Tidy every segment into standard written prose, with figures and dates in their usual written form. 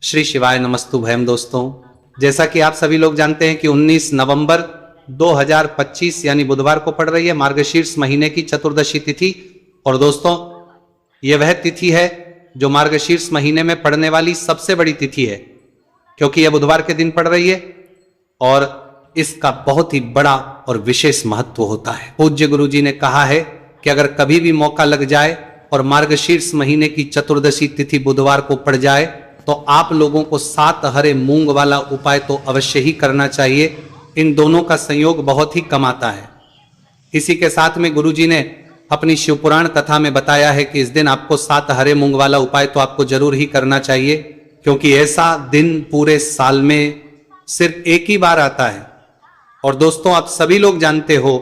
श्री शिवाय नमस्तुभयम। दोस्तों, जैसा कि आप सभी लोग जानते हैं कि 19 नवंबर 2025 यानी बुधवार को पड़ रही है मार्गशीर्ष महीने की चतुर्दशी तिथि। और दोस्तों, यह वह तिथि है जो मार्गशीर्ष महीने में पड़ने वाली सबसे बड़ी तिथि है, क्योंकि यह बुधवार के दिन पड़ रही है और इसका बहुत ही बड़ा और विशेष महत्व होता है। पूज्य गुरु जी ने कहा है कि अगर कभी भी मौका लग जाए और मार्गशीर्ष महीने की चतुर्दशी तिथि बुधवार को पड़ जाए तो आप लोगों को 7 हरे मूंग वाला उपाय तो अवश्य ही करना चाहिए। इन दोनों का संयोग बहुत ही कम आता है। इसी के साथ में गुरुजी ने अपनी शिवपुराण कथा में बताया है कि इस दिन आपको 7 हरे मूंग वाला उपाय तो आपको जरूर ही करना चाहिए, क्योंकि ऐसा दिन पूरे साल में सिर्फ एक ही बार आता है। और दोस्तों, आप सभी लोग जानते हो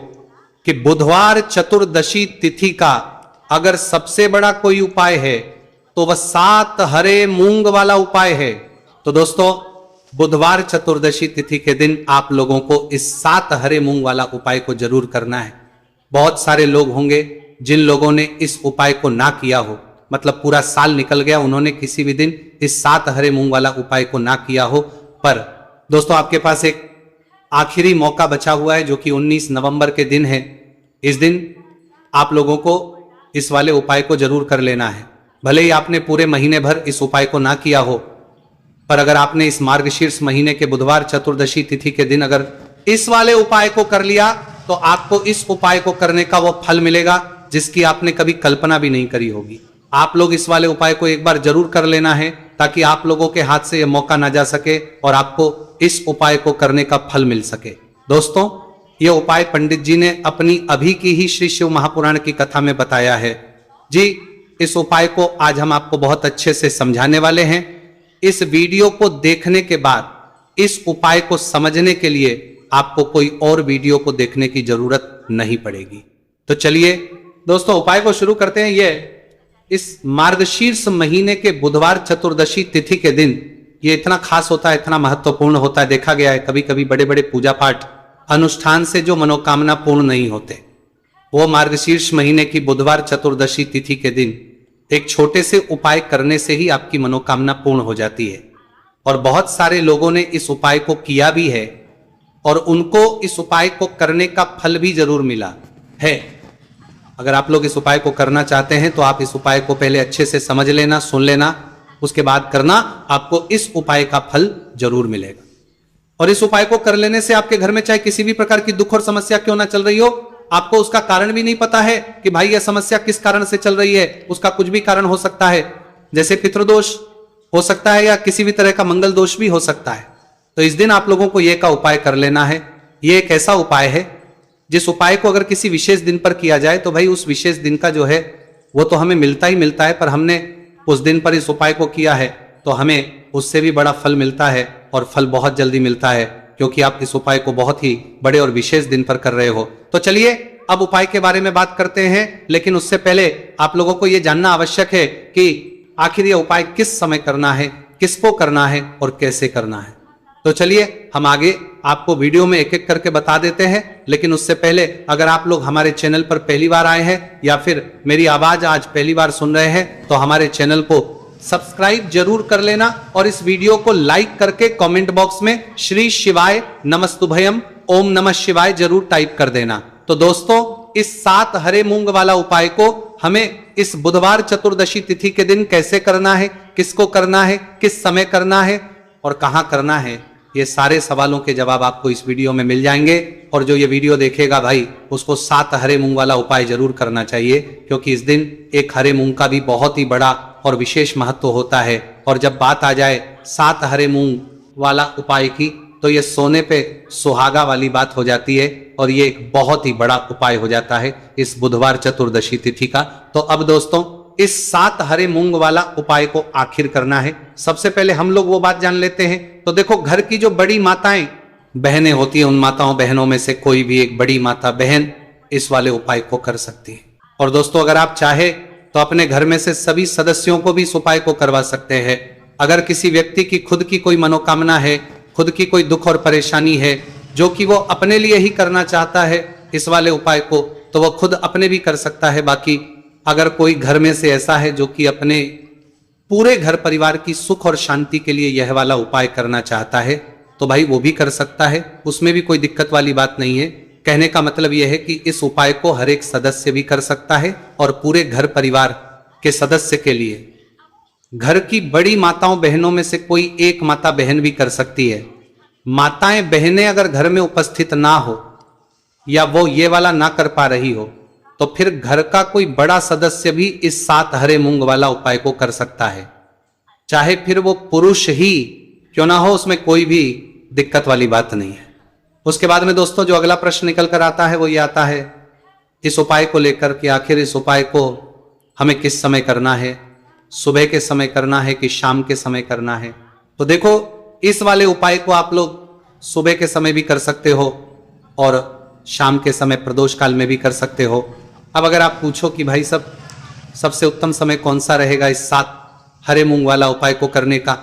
कि बुधवार चतुर्दशी तिथि का अगर सबसे बड़ा कोई उपाय है तो वह 7 हरे मूंग वाला उपाय है। तो दोस्तों, बुधवार चतुर्दशी तिथि के दिन आप लोगों को इस 7 हरे मूंग वाला उपाय को जरूर करना है। बहुत सारे लोग होंगे जिन लोगों ने इस उपाय को ना किया हो, मतलब पूरा साल निकल गया, उन्होंने किसी भी दिन इस 7 हरे मूंग वाला उपाय को ना किया हो। पर दोस्तों, आपके पास एक आखिरी मौका बचा हुआ है जो कि 19 नवंबर के दिन है। इस दिन आप लोगों को इस वाले उपाय को जरूर कर लेना है। भले ही आपने पूरे महीने भर इस उपाय को ना किया हो, पर अगर आपने इस मार्गशीर्ष महीने के बुधवार चतुर्दशी तिथि के दिन अगर इस वाले उपाय को कर लिया तो आपको इस उपाय को करने का वो फल मिलेगा जिसकी आपने कभी कल्पना भी नहीं करी होगी। आप लोग इस वाले उपाय को एक बार जरूर कर लेना है ताकि आप लोगों के हाथ से यह मौका ना जा सके और आपको इस उपाय को करने का फल मिल सके। दोस्तों, यह उपाय पंडित जी ने अपनी अभी की ही श्री शिव महापुराण की कथा में बताया है जी। इस उपाय को आज हम आपको बहुत अच्छे से समझाने वाले हैं। इस वीडियो को देखने के बाद इस उपाय को समझने के लिए आपको कोई और वीडियो को देखने की जरूरत नहीं पड़ेगी। तो चलिए दोस्तों, उपाय को शुरू करते हैं। यह इस मार्गशीर्ष महीने के बुधवार चतुर्दशी तिथि के दिन ये इतना खास होता है, इतना महत्वपूर्ण होता है। देखा गया है कभी कभी बड़े बड़े पूजा पाठ अनुष्ठान से जो मनोकामना पूर्ण नहीं होते, वो मार्गशीर्ष महीने की बुधवार चतुर्दशी तिथि के दिन एक छोटे से उपाय करने से ही आपकी मनोकामना पूर्ण हो जाती है। और बहुत सारे लोगों ने इस उपाय को किया भी है और उनको इस उपाय को करने का फल भी जरूर मिला है। अगर आप लोग इस उपाय को करना चाहते हैं तो आप इस उपाय को पहले अच्छे से समझ लेना, सुन लेना, उसके बाद करना, आपको इस उपाय का फल जरूर मिलेगा। और इस उपाय को कर लेने से आपके घर में चाहे किसी भी प्रकार की दुख और समस्या क्यों ना चल रही हो, आपको उसका कारण भी नहीं पता है कि भाई यह समस्या किस कारण से चल रही है, उसका कुछ भी कारण हो सकता है, जैसे पितृदोष हो सकता है या किसी भी तरह का मंगल दोष भी हो सकता है। तो इस दिन आप लोगों को यह का उपाय कर लेना है। यह एक ऐसा उपाय है जिस उपाय को अगर किसी विशेष दिन पर किया जाए तो भाई उस विशेष दिन का जो है वो तो हमें मिलता ही मिलता है, पर हमने उस दिन पर इस उपाय को किया है तो हमें उससे भी बड़ा फल मिलता है, और फल बहुत जल्दी मिलता है क्योंकि आप इस उपाय को बहुत ही बड़े और विशेष दिन पर कर रहे हो। तो चलिए अब उपाय के बारे में बात करते हैं, लेकिन उससे पहले आप लोगों को यह जानना आवश्यक है कि आखिर यह उपाय किस समय करना है, किसको करना है और कैसे करना है। तो चलिए हम आगे आपको वीडियो में एक एक करके बता देते हैं। लेकिन उससे पहले अगर आप लोग हमारे चैनल पर पहली बार आए हैं या फिर मेरी आवाज आज पहली बार सुन रहे हैं तो हमारे चैनल को सब्सक्राइब जरूर कर लेना और इस वीडियो को लाइक करके कमेंट बॉक्स में श्री शिवाय नमस्तुभयम ओम नमः शिवाय जरूर टाइप कर देना। तो दोस्तों, इस 7 हरे मूंग वाला उपाय को हमें इस बुधवार चतुर्दशी तिथि के दिन कैसे करना है, किसको करना है, किस समय करना है और कहां करना है, ये सारे सवालों के जवाब आपको इस वीडियो में मिल जाएंगे। और जो ये वीडियो देखेगा भाई उसको 7 हरे मूंग वाला उपाय जरूर करना चाहिए, क्योंकि इस दिन एक हरे मूंग का भी बहुत ही बड़ा और विशेष महत्व होता है। और जब बात आ जाए 7 हरे मूंग वाला उपाय की तो ये सोने पे सुहागा वाली बात हो जाती है और ये एक बहुत ही बड़ा उपाय हो जाता है इस बुधवार चतुर्दशी तिथि का। तो अब दोस्तों, इस 7 हरे मूंग वाला उपाय को आखिर करना है। सबसे पहले हम लोग वो बात जान लेते हैं। तो देखो, घर की जो बड़ी माताएं बहनें होती हैं, उन माताओं बहनों में से कोई भी एक बड़ी माता बहन इस वाले उपाय को कर सकती है। और दोस्तों, अगर आप चाहे तो अपने घर में से सभी सदस्यों को भी इस उपाय को करवा सकते हैं। अगर किसी व्यक्ति की खुद की कोई मनोकामना है, खुद की कोई दुख और परेशानी है जो कि वो अपने लिए ही करना चाहता है इस वाले उपाय को, तो वो खुद अपने भी कर सकता है। बाकी अगर कोई घर में से ऐसा है जो कि अपने पूरे घर परिवार की सुख और शांति के लिए यह वाला उपाय करना चाहता है तो भाई वो भी कर सकता है, उसमें भी कोई दिक्कत वाली बात नहीं है। कहने का मतलब यह है कि इस उपाय को हर एक सदस्य भी कर सकता है और पूरे घर परिवार के सदस्य के लिए घर की बड़ी माताओं बहनों में से कोई एक माता बहन भी कर सकती है। माताएं बहनें अगर घर में उपस्थित ना हो या वो ये वाला ना कर पा रही हो तो फिर घर का कोई बड़ा सदस्य भी इस 7 हरे मूंग वाला उपाय को कर सकता है, चाहे फिर वो पुरुष ही क्यों ना हो, उसमें कोई भी दिक्कत वाली बात नहीं है। उसके बाद में दोस्तों जो अगला प्रश्न निकल कर आता है वो ये आता है इस उपाय को लेकर कि आखिर इस उपाय को हमें किस समय करना है, सुबह के समय करना है कि शाम के समय करना है। तो देखो इस वाले उपाय को आप लोग सुबह के समय भी कर सकते हो और शाम के समय प्रदोष काल में भी कर सकते हो। अब अगर आप पूछो कि भाई सबसे उत्तम समय कौन सा रहेगा इस 7 हरे मूंग वाला उपाय को करने का,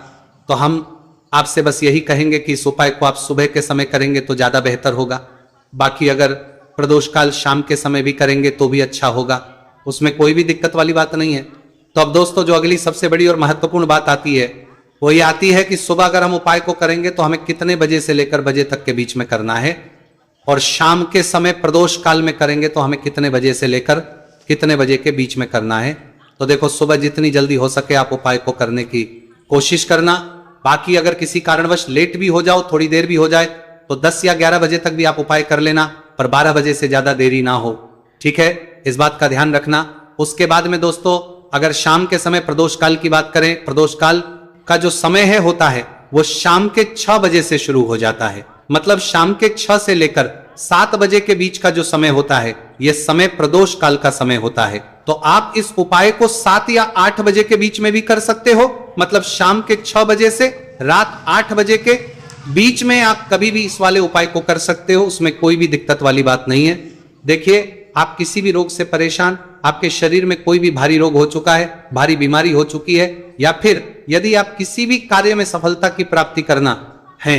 तो हम आपसे बस यही कहेंगे कि इस उपाय को आप सुबह के समय करेंगे तो ज्यादा बेहतर होगा। बाकी अगर प्रदोष काल शाम के समय भी करेंगे तो भी अच्छा होगा, उसमें कोई भी दिक्कत वाली बात नहीं है। तो अब दोस्तों जो अगली सबसे बड़ी और महत्वपूर्ण बात आती है वो ये आती है कि सुबह अगर हम उपाय को करेंगे तो हमें कितने बजे से लेकर बजे तक के बीच में करना है, और शाम के समय प्रदोष काल में करेंगे तो हमें कितने बजे से लेकर कितने बजे के बीच में करना है। तो देखो सुबह जितनी जल्दी हो सके आप उपाय को करने की कोशिश करना। बाकी अगर किसी कारणवश लेट भी हो जाओ, थोड़ी देर भी हो जाए, तो 10 या 11 बजे तक भी आप उपाय कर लेना, पर 12 बजे से ज्यादा देरी ना हो, ठीक है, इस बात का ध्यान रखना। उसके बाद में दोस्तों अगर शाम के समय प्रदोष काल की बात करें, प्रदोष काल का जो समय है होता है वो शाम के 6 बजे से शुरू हो जाता है। मतलब शाम के 6 से लेकर 7 बजे के बीच का जो समय होता है यह समय प्रदोष काल का समय होता है। तो आप इस उपाय को 7 या 8 बजे के बीच में भी कर सकते हो, मतलब शाम के 6 बजे से रात 8 बजे के बीच में आप कभी भी इस वाले उपाय को कर सकते हो, उसमें कोई भी दिक्कत वाली बात नहीं है। देखिए आप किसी भी रोग से परेशान, आपके शरीर में कोई भी भारी रोग हो चुका है, भारी बीमारी हो चुकी है, या फिर यदि आप किसी भी कार्य में सफलता की प्राप्ति करना है,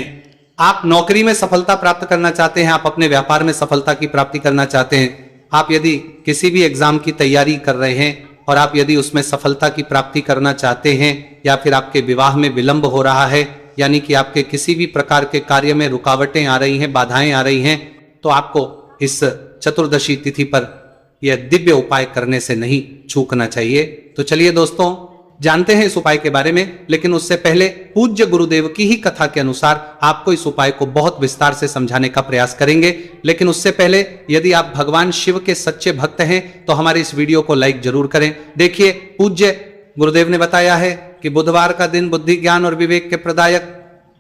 आप नौकरी में सफलता प्राप्त करना चाहते हैं, आप अपने व्यापार में सफलता की प्राप्ति करना चाहते हैं, आप यदि किसी भी एग्जाम की तैयारी कर रहे हैं और आप यदि उसमें सफलता की प्राप्ति करना चाहते हैं, या फिर आपके विवाह में विलंब हो रहा है, यानी कि आपके किसी भी प्रकार के कार्य में रुकावटें आ रही हैं, बाधाएं आ रही हैं, तो आपको इस चतुर्दशी तिथि पर यह दिव्य उपाय करने से नहीं चूकना चाहिए। तो चलिए दोस्तों जानते हैं इस उपाय के बारे में, लेकिन उससे पहले पूज्य गुरुदेव की ही कथा के अनुसार आपको इस उपाय को बहुत विस्तार से समझाने का प्रयास करेंगे। लेकिन उससे पहले यदि आप भगवान शिव के सच्चे भक्त हैं तो हमारे इस वीडियो को लाइक जरूर करें। देखिए पूज्य गुरुदेव ने बताया है कि बुधवार का दिन बुद्धि ज्ञान और विवेक के प्रदायक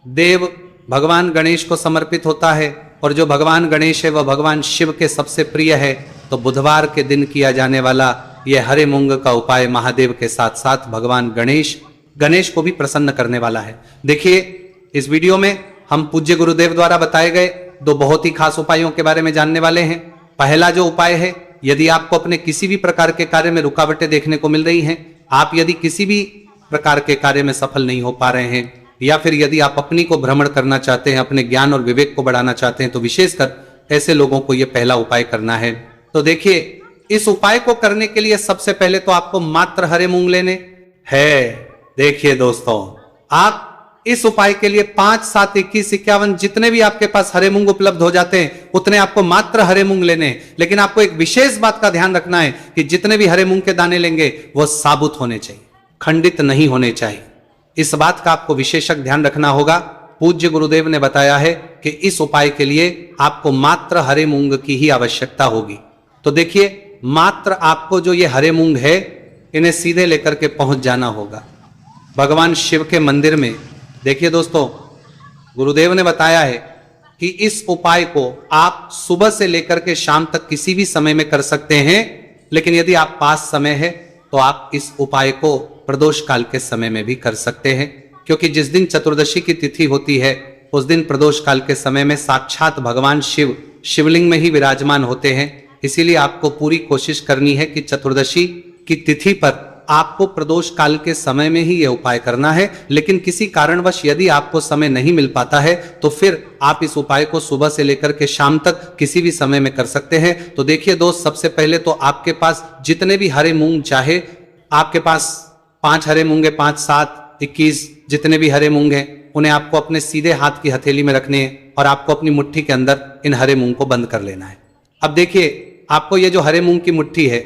देव भगवान गणेश को समर्पित होता है, और जो भगवान गणेश है वह भगवान शिव के सबसे प्रिय है। तो बुधवार के दिन किया जाने वाला यह हरे मूंग का उपाय महादेव के साथ साथ भगवान गणेश को भी प्रसन्न करने वाला है। देखिए इस वीडियो में हम पूज्य गुरुदेव द्वारा बताए गए 2 बहुत ही खास उपायों के बारे में जानने वाले हैं। पहला जो उपाय है, यदि आपको अपने किसी भी प्रकार के कार्य में रुकावटें देखने को मिल रही हैं, आप यदि किसी भी प्रकार के कार्य में सफल नहीं हो पा रहे हैं, या फिर यदि आप अपनी को भ्रमण करना चाहते हैं, अपने ज्ञान और विवेक को बढ़ाना चाहते हैं, तो विशेषकर ऐसे लोगों को यह पहला उपाय करना है। तो देखिए इस उपाय को करने के लिए सबसे पहले तो आपको मात्र हरे मूंग लेने हैं। देखिए दोस्तों आप इस उपाय के लिए 5, 7, 21, 51 जितने भी आपके पास हरे मूंग उपलब्ध हो जाते हैं उतने आपको मात्र हरे मूंग लेने हैं। लेकिन आपको एक विशेष बात का ध्यान रखना है कि जितने भी हरे मूंग के दाने लेंगे वो साबुत होने चाहिए, खंडित नहीं होने चाहिए। इस बात का आपको विशेषक ध्यान रखना होगा। पूज्य गुरुदेव ने बताया है कि इस उपाय के लिए आपको मात्र हरे मूंग की ही आवश्यकता होगी। तो देखिए मात्र आपको जो ये हरे मूंग है इन्हें सीधे लेकर के पहुंच जाना होगा भगवान शिव के मंदिर में। देखिए दोस्तों गुरुदेव ने बताया है कि इस उपाय को आप सुबह से लेकर के शाम तक किसी भी समय में कर सकते हैं, लेकिन यदि आप पास समय है तो आप इस उपाय को प्रदोष काल के समय में भी कर सकते हैं, क्योंकि जिस दिन चतुर्दशी की तिथि होती है उस दिन प्रदोष काल के समय में साक्षात भगवान शिव शिवलिंग में ही विराजमान होते हैं। इसीलिए आपको पूरी कोशिश करनी है कि चतुर्दशी की तिथि पर आपको प्रदोष काल के समय में ही यह उपाय करना है। लेकिन किसी कारणवश यदि आपको समय नहीं मिल पाता है तो फिर आप इस उपाय को सुबह से लेकर के शाम तक किसी भी समय में कर सकते हैं। तो देखिए दोस्त सबसे पहले तो आपके पास जितने भी हरे मूंग चाहे आपके पास 5 हरे मूंगे, 5, 7, 21 जितने भी हरे मूंग हैं उन्हें आपको अपने सीधे हाथ की हथेली में रखने हैं और आपको अपनी मुट्ठी के अंदर इन हरे मूंग को बंद कर लेना है। अब देखिए, आपको ये जो हरे मूंग की मुट्ठी है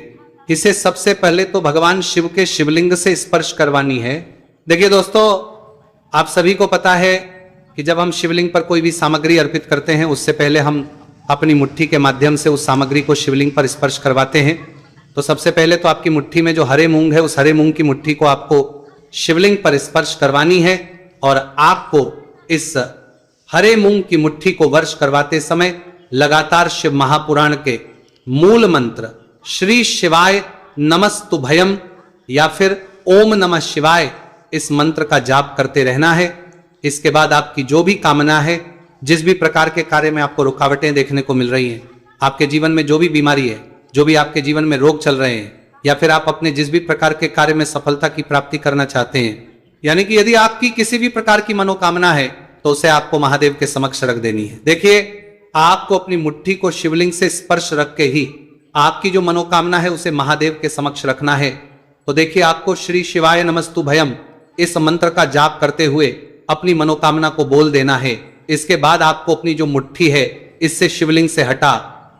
इसे सबसे पहले तो भगवान शिव के शिवलिंग से स्पर्श करवानी है। देखिए दोस्तों, आप सभी को पता है कि जब हम शिवलिंग पर कोई भी सामग्री अर्पित करते हैं उससे पहले हम अपनी मुट्ठी के माध्यम से उस सामग्री को शिवलिंग पर स्पर्श करवाते हैं। तो सबसे पहले तो आपकी मुट्ठी में जो हरे मूंग है उस हरे मूंग की मुट्ठी को आपको शिवलिंग पर स्पर्श करवानी है और आपको इस हरे मूंग की मुट्ठी को वर्ष करवाते समय लगातार शिव महापुराण के मूल मंत्र श्री शिवाय नमस्तुभयम या फिर ओम नमः शिवाय इस मंत्र का जाप करते रहना है। इसके बाद आपकी जो भी कामना है, जिस भी प्रकार के कार्य में आपको रुकावटें देखने को मिल रही हैं, आपके जीवन में जो भी बीमारी है, जो भी आपके जीवन में रोग चल रहे हैं, या फिर आप अपने जिस भी प्रकार के कार्य में सफलता की प्राप्ति करना चाहते हैं, यानी कि यदि आपकी किसी भी प्रकार की मनोकामना है तो उसे आपको महादेव के समक्ष रख देनी है। देखिए, आपको अपनी मुट्ठी को शिवलिंग से स्पर्श रख के ही आपकी जो मनोकामना है उसे महादेव के समक्ष रखना है। तो देखिए, आपको श्री शिवाय नमस्तुभयम इस मंत्र का जाप करते हुए अपनी मनोकामना को बोल देना है। इसके बाद आपको अपनी जो मुट्ठी है इससे शिवलिंग से हटा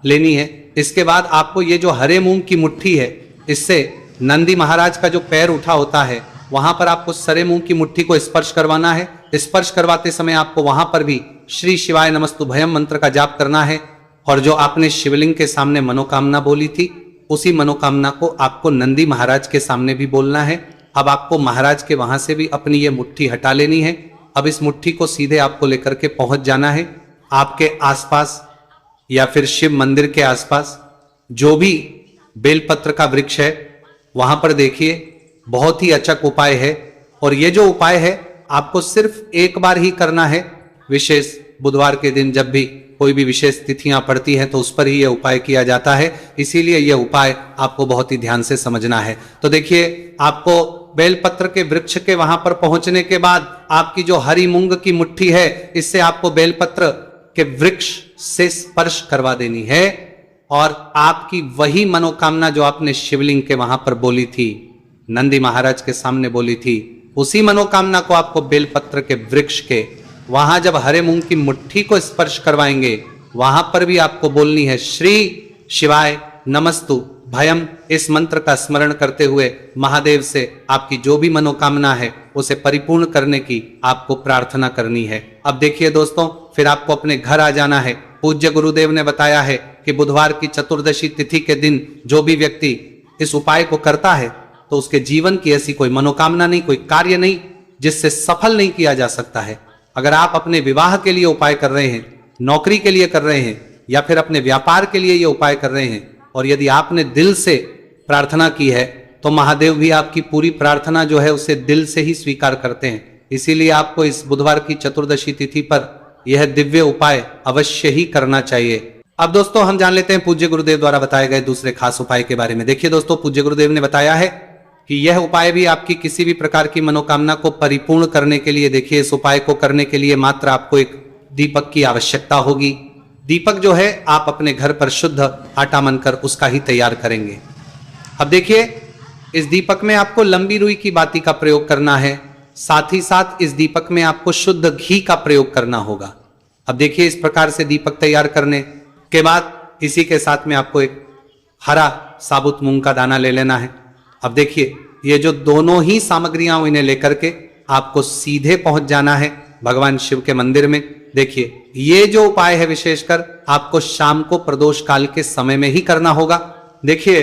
लेनी है। इसके बाद आपको ये जो हरे मूंग की मुट्ठी है इससे नंदी महाराज का जो पैर उठा होता है वहां पर आपको हरे मूंग की मुट्ठी को स्पर्श करवाना है। स्पर्श करवाते समय आपको वहां पर भी श्री शिवाय नमस्तुभयम मंत्र का जाप करना है और जो आपने शिवलिंग के सामने मनोकामना बोली थी उसी मनोकामना को आपको नंदी महाराज के सामने भी बोलना है। अब आपको महाराज के वहां से भी अपनी ये मुट्ठी हटा लेनी है। अब इस मुट्ठी को सीधे आपको लेकर के पहुंच जाना है आपके आसपास या फिर शिव मंदिर के आसपास जो भी बेलपत्र का वृक्ष है वहां पर देखिए, बहुत ही अचक उपाय है और ये जो उपाय है आपको सिर्फ एक बार ही करना है। विशेष बुधवार के दिन जब भी कोई भी विशेष तिथियां पड़ती हैं तो उस पर ही यह उपाय किया जाता है, इसीलिए यह उपाय आपको बहुत ही ध्यान से समझना है। तो देखिए, आपको बेलपत्र के वृक्ष के वहां पर पहुंचने के बाद आपकी जो हरी मूंग की मुट्ठी है इससे आपको बेलपत्र के वृक्ष से स्पर्श करवा देनी है और आपकी वही मनोकामना जो आपने शिवलिंग के वहां पर बोली थी, नंदी महाराज के सामने बोली थी, उसी मनोकामना को आपको बेलपत्र के वृक्ष के वहां जब हरे मूंग की मुट्ठी को स्पर्श करवाएंगे वहां पर भी आपको बोलनी है श्री शिवाय नमस्तु भयम। इस मंत्र का स्मरण करते हुए महादेव से आपकी जो भी मनोकामना है उसे परिपूर्ण करने की आपको प्रार्थना करनी है। अब देखिए दोस्तों, फिर आपको अपने घर आ जाना है। पूज्य गुरुदेव ने बताया है कि बुधवार की चतुर्दशी तिथि के दिन जो भी व्यक्ति इस उपाय को करता है तो उसके जीवन की ऐसी कोई मनोकामना नहीं, कोई कार्य नहीं जिससे सफल नहीं किया जा सकता है। अगर आप अपने विवाह के लिए उपाय कर रहे हैं, नौकरी के लिए कर रहे हैं या फिर अपने व्यापार के लिए ये उपाय कर रहे हैं और यदि आपने दिल से प्रार्थना की है तो महादेव भी आपकी पूरी प्रार्थना जो है उसे दिल से ही स्वीकार करते हैं। इसीलिए आपको इस बुधवार की चतुर्दशी तिथि पर यह दिव्य उपाय अवश्य ही करना चाहिए। अब दोस्तों, हम जान लेते हैं पूज्य गुरुदेव द्वारा बताए गए दूसरे खास उपाय के बारे में। देखिए दोस्तों, पूज्य गुरुदेव ने बताया है कि यह उपाय भी आपकी किसी भी प्रकार की मनोकामना को परिपूर्ण करने के लिए, देखिए इस उपाय को करने के लिए मात्र आपको एक दीपक की आवश्यकता होगी। दीपक जो है आप अपने घर पर शुद्ध आटा मनकर उसका ही तैयार करेंगे। अब देखिए, इस दीपक में आपको लंबी रुई की बाती का प्रयोग करना है, साथ ही साथ इस दीपक में आपको शुद्ध घी का प्रयोग करना होगा। अब देखिए, इस प्रकार से दीपक तैयार करने के बाद इसी के साथ में आपको एक हरा साबुत मूंग का दाना ले लेना है। अब देखिए, ये जो दोनों ही सामग्रियां इन्हें लेकर के आपको सीधे पहुंच जाना है भगवान शिव के मंदिर में। देखिए, ये जो उपाय है विशेषकर आपको शाम को प्रदोष काल के समय में ही करना होगा। देखिए,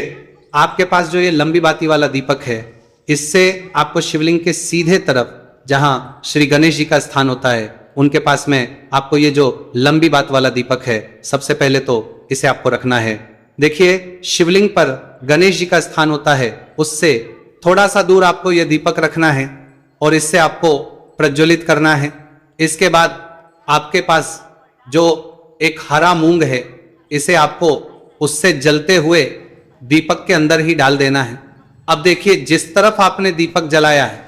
आपके पास जो ये लंबी बाती वाला दीपक है इससे आपको शिवलिंग के सीधे तरफ जहां श्री गणेश जी का स्थान होता है उनके पास में आपको ये जो लंबी बात वाला दीपक है सबसे पहले तो इसे आपको रखना है। देखिए, शिवलिंग पर गणेश जी का स्थान होता है, उससे थोड़ा सा दूर आपको यह दीपक रखना है और इससे आपको प्रज्वलित करना है। इसके बाद आपके पास जो एक हरा मूंग है इसे आपको उससे जलते हुए दीपक के अंदर ही डाल देना है। अब देखिए, जिस तरफ आपने दीपक जलाया है,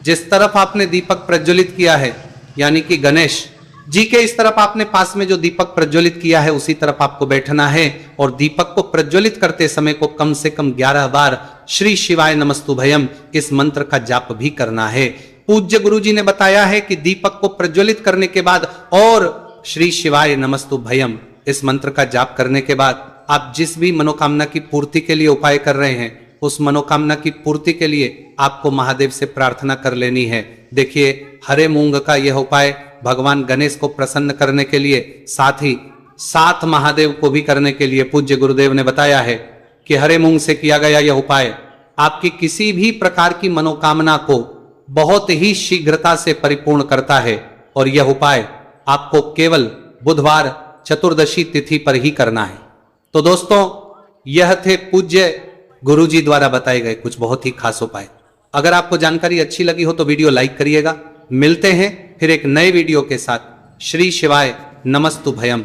जिस तरफ आपने दीपक प्रज्वलित किया है, यानी कि गणेश जी के इस तरफ आपने पास में जो दीपक प्रज्वलित किया है उसी तरफ आपको बैठना है और दीपक को प्रज्वलित करते समय को कम से कम 11 बार श्री शिवाय नमस्तु भयम इस मंत्र का जाप भी करना है। पूज्य गुरुजी ने बताया है कि दीपक को प्रज्वलित करने के बाद और श्री शिवाय नमस्तु भयम इस मंत्र का जाप करने के बाद आप जिस भी मनोकामना की पूर्ति के लिए उपाय कर रहे हैं, उस मनोकामना की पूर्ति के लिए आपको महादेव से प्रार्थना कर लेनी है। देखिए, हरे मूंग का यह उपाय भगवान गणेश को प्रसन्न करने के लिए, साथ ही साथ महादेव को भी करने के लिए पूज्य गुरुदेव ने बताया है कि हरे मूंग से किया गया यह उपाय आपकी किसी भी प्रकार की मनोकामना को बहुत ही शीघ्रता से परिपूर्ण करता है। और यह उपाय आपको केवल बुधवार चतुर्दशी तिथि पर ही करना है। तो दोस्तों, यह थे पूज्य गुरुजी द्वारा बताए गए कुछ बहुत ही खास उपाय। अगर आपको जानकारी अच्छी लगी हो तो वीडियो लाइक करिएगा। मिलते हैं फिर एक नए वीडियो के साथ। श्री शिवाय नमस्तु भयम।